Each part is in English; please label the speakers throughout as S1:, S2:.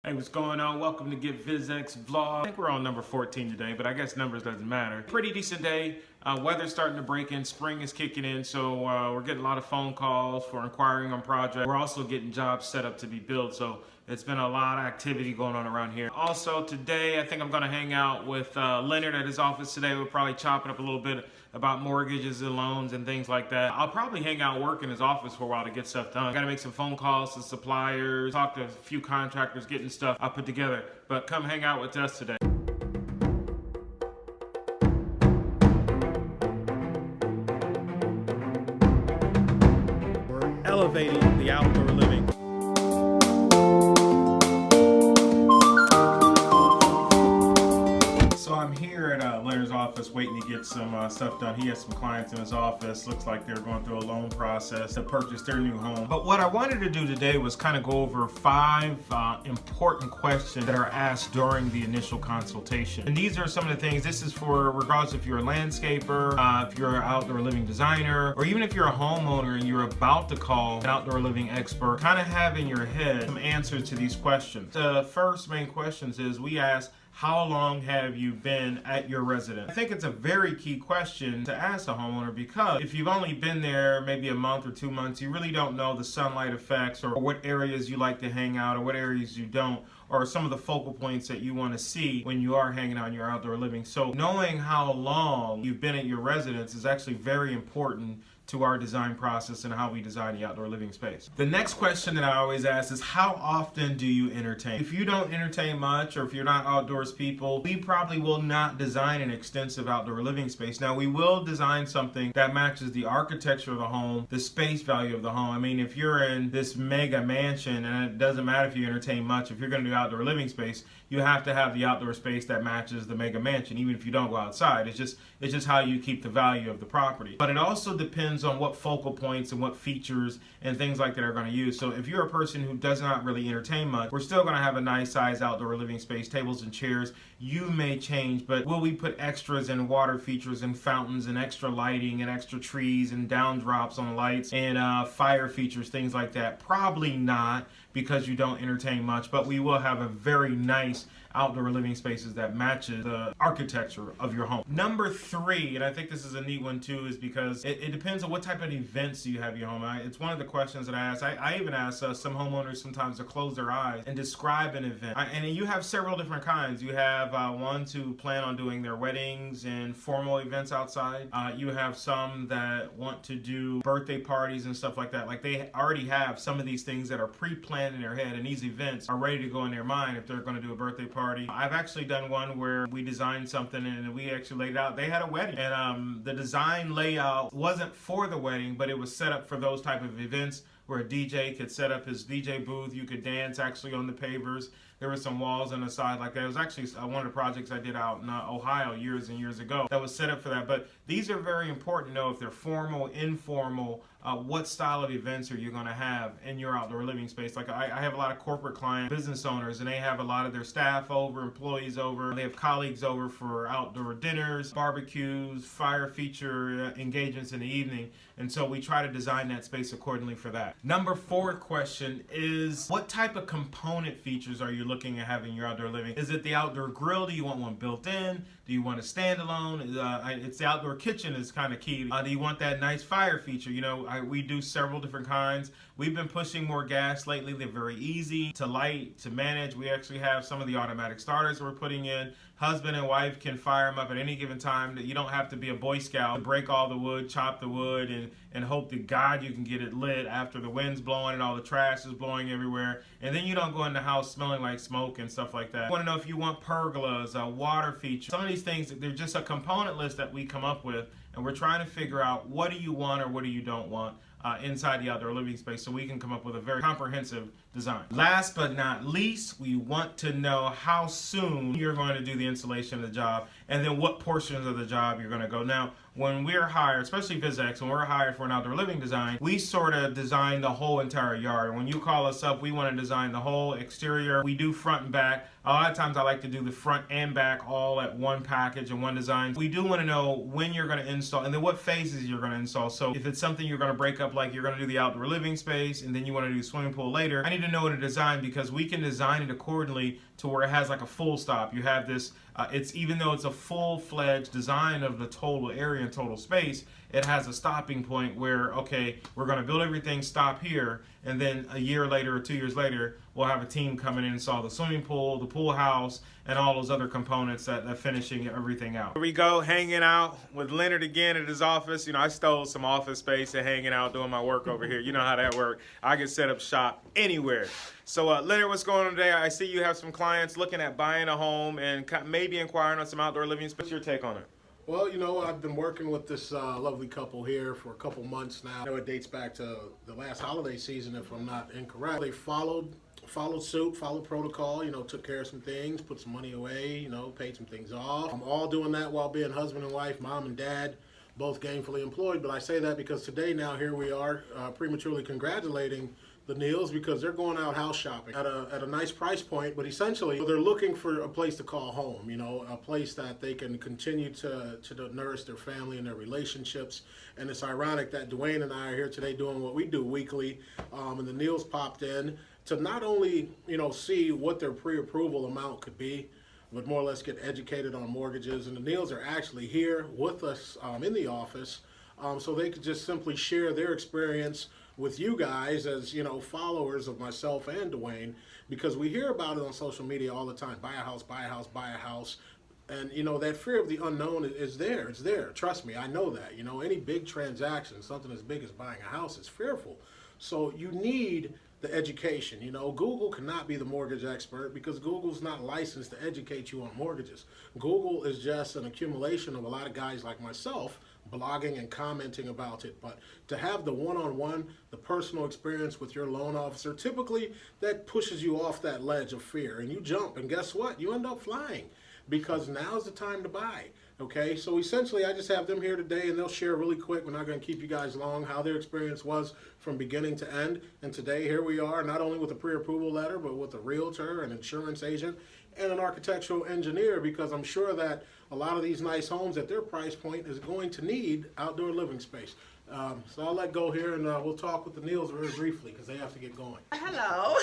S1: Hey, what's going on? Welcome to Get VizX Vlog. I think we're on number 14 today, but I guess numbers doesn't matter. Pretty decent day. Weather's starting to break in. Spring is kicking in, so we're getting a lot of phone calls for inquiring on projects. We're also getting jobs set up to be built, so it's been a lot of activity going on around here. Also today, I think I'm gonna hang out with Leonard at his office today. We'll probably chop it up a little bit about mortgages and loans and things like that. I'll probably hang out and work in his office for a while to get stuff done. Gotta make some phone calls to suppliers, talk to a few contractors, getting stuff I put together. But come hang out with us today. We're elevating the outdoor living. So I'm here at Leonard's office waiting to get some stuff done. He has some clients in his office. Looks like they're going through a loan process to purchase their new home. But what I wanted to do today was kind of go over 5 important questions that are asked during the initial consultation. And these are some of the things. This is for regardless if you're a landscaper, if you're an outdoor living designer, or even if you're a homeowner and you're about to call an outdoor living expert, kind of have in your head some answers to these questions. The first main questions is we ask, how long have you been at your residence? I think it's a very key question to ask a homeowner, because if you've only been there maybe a month or 2 months, you really don't know the sunlight effects or what areas you like to hang out or what areas you don't, or some of the focal points that you want to see when you are hanging out in your outdoor living. So knowing how long you've been at your residence is actually very important to our design process and how we design the outdoor living space. The next question that I always ask is, how often do you entertain? If you don't entertain much, or if you're not outdoors people, we probably will not design an extensive outdoor living space. Now, we will design something that matches the architecture of the home, the space value of the home. I mean, if you're in this mega mansion, and it doesn't matter if you entertain much, if you're gonna do outdoor living space, you have to have the outdoor space that matches the mega mansion, even if you don't go outside. It's just how you keep the value of the property. But it also depends on what focal points and what features and things like that are going to use. So if you're a person who does not really entertain much, we're still going to have a nice size outdoor living space, tables and chairs. You may change, but will we put extras and water features and fountains and extra lighting and extra trees and down drops on lights and fire features, things like that? Probably not, because you don't entertain much, but we will have a very nice outdoor living spaces that matches the architecture of your home. Number 3, and I think this is a neat one too, is because it depends on what type of events you have in your home. It's one of the questions that I ask. I even ask some homeowners sometimes to close their eyes and describe an event. And you have several different kinds. You have ones who plan on doing their weddings and formal events outside. You have some that want to do birthday parties and stuff like that. Like, they already have some of these things that are pre-planned in their head, and these events are ready to go in their mind if they're going to do a birthday party. I've actually done one where we designed something and we actually laid out. They had a wedding, and the design layout wasn't for the wedding, but it was set up for those type of events where a DJ could set up his DJ booth. You could dance actually on the pavers. There were some walls on the side like that. It was actually one of the projects I did out in Ohio years and years ago that was set up for that. But these are very important to know if they're formal, informal, what style of events are you going to have in your outdoor living space. Like, I have a lot of corporate client business owners, and they have a lot of their staff over, employees over. They have colleagues over for outdoor dinners, barbecues, fire feature engagements in the evening. And so we try to design that space accordingly for that. Number 4 question is, what type of component features are you looking at having your outdoor living? Is it the outdoor grill? Do you want one built in? Do you want a standalone? It's the outdoor kitchen is kind of key. Do you want that nice fire feature? You know, we do several different kinds. We've been pushing more gas lately. They're very easy to light, to manage. We actually have some of the automatic starters we're putting in. Husband and wife can fire them up at any given time. That you don't have to be a Boy Scout to break all the wood, chop the wood, and hope to God you can get it lit after the wind's blowing and all the trash is blowing everywhere. And then you don't go in the house smelling like smoke and stuff like that. I want to know if you want pergolas, water features. Some of these things, they're just a component list that we come up with, and we're trying to figure out what do you want or what do you don't want inside the outdoor living space, so we can come up with a very comprehensive design. Last but not least, we want to know how soon you're going to do the installation of the job, and then what portions of the job you're going to go. Now, when we're hired, especially VizX, when we're hired for an outdoor living design, we sort of design the whole entire yard. When you call us up, we want to design the whole exterior. We do front and back. A lot of times I like to do the front and back all at one package and one design. We do want to know when you're going to install, and then what phases you're going to install. So if it's something you're going to break up, like you're going to do the outdoor living space and then you want to do swimming pool later, I need to know what to design, because we can design it accordingly to where it has like a full stop. You have this, it's, even though it's a full-fledged design of the total area and total space, it has a stopping point where, okay, we're going to build everything, stop here, and then a year later or 2 years later, we'll have a team come in and install the swimming pool, the pool house, and all those other components that finishing everything out. Here we go, hanging out with Leonard again at his office. You know, I stole some office space and hanging out doing my work over here. You know how that works. I can set up shop anywhere. So Leonard, what's going on today? I see you have some clients looking at buying a home and maybe inquiring on some outdoor living space. What's your take on it?
S2: Well, you know, I've been working with this lovely couple here for a couple months now. I know it dates back to the last holiday season, if I'm not incorrect. They followed suit, followed protocol, you know, took care of some things, put some money away, you know, paid some things off. I'm all doing that while being husband and wife, mom and dad, both gainfully employed. But I say that because today now here we are prematurely congratulating the Neals, because they're going out house shopping at a nice price point, but essentially they're looking for a place to call home, you know, a place that they can continue to nourish their family and their relationships. And it's ironic that Dwayne and I are here today doing what we do weekly, and the Neals popped in to not only, you know, see what their pre-approval amount could be, but more or less get educated on mortgages. And the Neals are actually here with us in the office, so they could just simply share their experience with you guys as, you know, followers of myself and Dwayne, because we hear about it on social media all the time. Buy a house, buy a house, buy a house. And, you know, that fear of the unknown is there. It's there. Trust me, I know that. You know, any big transaction, something as big as buying a house, is fearful. So you need the education. You know, Google cannot be the mortgage expert because Google's not licensed to educate you on mortgages. Google is just an accumulation of a lot of guys like myself blogging and commenting about it. But to have the one-on-one, the personal experience with your loan officer, typically that pushes you off that ledge of fear and you jump, and guess what? You end up flying, because now's the time to buy. Okay, so essentially I just have them here today, and they'll share really quick, we're not going to keep you guys long, how their experience was from beginning to end. And today here we are, not only with a pre-approval letter, but with a realtor, an insurance agent, and an architectural engineer, because I'm sure that a lot of these nice homes at their price point is going to need outdoor living space. So I'll let go here, and we'll talk with the Neals very briefly because they have to get going.
S3: Hello.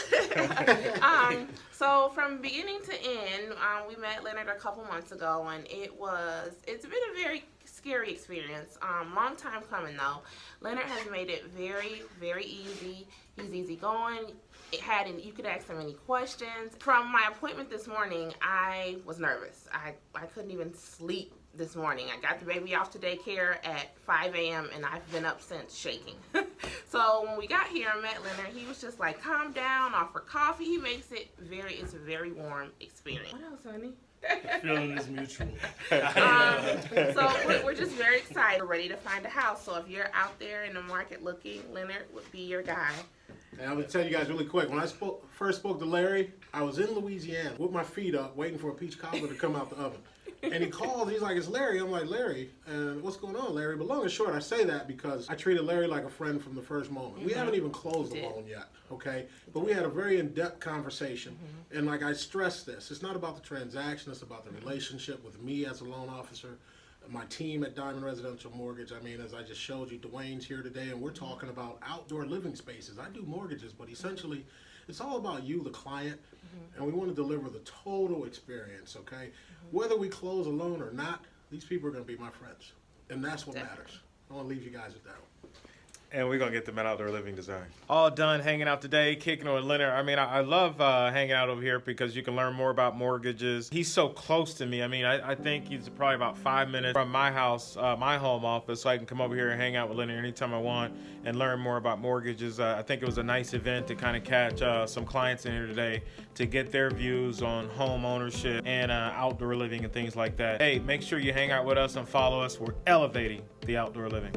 S3: So from beginning to end, we met Leonard a couple months ago, and it's been a very scary experience. Long time coming though. Leonard has made it very, very easy. He's easygoing. You could ask him any questions. From my appointment this morning, I was nervous. I couldn't even sleep this morning. I got the baby off to daycare at 5 a.m. and I've been up since shaking. So when we got here and met Leonard, he was just like, calm down, offer coffee. He makes it it's a very warm experience. What else, honey?
S2: The feeling is mutual.
S3: So we're just very excited. We're ready to find a house. So if you're out there in the market looking, Leonard would be your guy.
S2: And I'm going to tell you guys really quick, when I first spoke to Larry, I was in Louisiana with my feet up waiting for a peach cobbler to come out the oven. And he called, he's like, it's Larry. I'm like, Larry, and what's going on, Larry? But long and short, I say that because I treated Larry like a friend from the first moment. We haven't even closed the loan yet, okay? But we had a very in-depth conversation. And like I stressed this, it's not about the transaction, it's about the relationship with me as a loan officer, my team at Diamond Residential Mortgage. I mean, as I just showed you, Dwayne's here today, and we're talking about outdoor living spaces. I do mortgages, but essentially, it's all about you, the client, and we want to deliver the total experience, okay? Whether we close a loan or not, these people are going to be my friends, and that's what matters. I want to leave you guys with that one.
S1: And we're going to get them at Outdoor Living Design. All done hanging out today, kicking with Leonard. I mean, I love hanging out over here because you can learn more about mortgages. He's so close to me. I mean, I think he's probably about 5 minutes from my house, my home office, so I can come over here and hang out with Leonard anytime I want and learn more about mortgages. I think it was a nice event to kind of catch some clients in here today to get their views on home ownership and outdoor living and things like that. Hey, make sure you hang out with us and follow us. We're elevating the outdoor living.